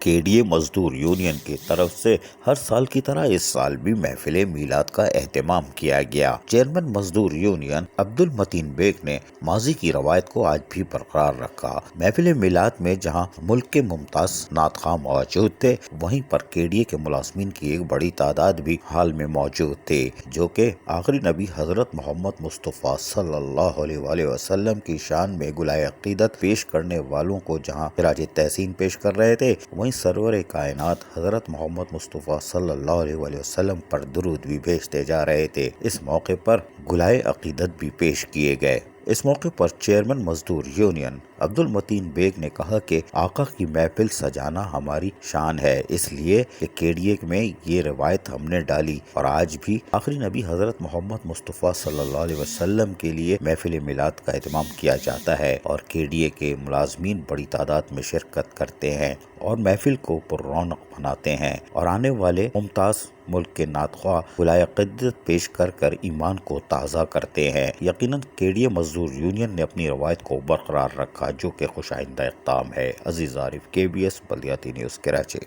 کے D A مزدور union کی طرف سے ہر سال کی طرح اس سال بھی محفل میلاد کا اہتمام کیا گیا۔ چیئرمین مزدور یونین عبد المتین بیگ نے ماضی کی روایت کو آج بھی برقرار رکھا۔ محفل میلاد میں جہاں ملک کے ممتاز نعت خواں موجود تھے، وہیں پر کے ڈی اے کے ملازمین کی ایک بڑی تعداد بھی حال میں موجود تھے، جو کہ آخری نبی حضرت محمد مصطفیٰ صلی اللہ علیہ وآلہ وسلم کی شان میں گلائے عقیدت پیش کرنے والوں کو جہاں خراج تحسین پیش کر رہے تھے، وہیں سرور کائنات حضرت محمد مصطفیٰ صلی اللہ علیہ وآلہ وسلم پر درود بھی بھیجتے جا رہے تھے۔ اس موقع پر گلائے عقیدت بھی پیش کیے گئے۔ اس موقع پر چیئرمین مزدور یونین عبد المتین بیگ نے کہا کہ آقا کی محفل سجانا ہماری شان ہے، اس لیے کے ڈی اے میں یہ روایت ہم نے ڈالی اور آج بھی آخری نبی حضرت محمد مصطفیٰ صلی اللہ علیہ وسلم کے لیے محفل میلاد کا اہتمام کیا جاتا ہے اور کے ڈی اے کے ملازمین بڑی تعداد میں شرکت کرتے ہیں اور محفل کو پر رونق بناتے ہیں اور آنے والے ممتاز ملک کے نعت خواں گلائے عقیدت پیش کر کر ایمان کو تازہ کرتے ہیں۔ یقیناً کے ڈی اے مزدور یونین نے اپنی روایت کو برقرار رکھا، جو کہ خوش آئندہ اقدام ہے۔ عزیز عارف، کے بی ایس بلدیاتی نیوز، کراچی۔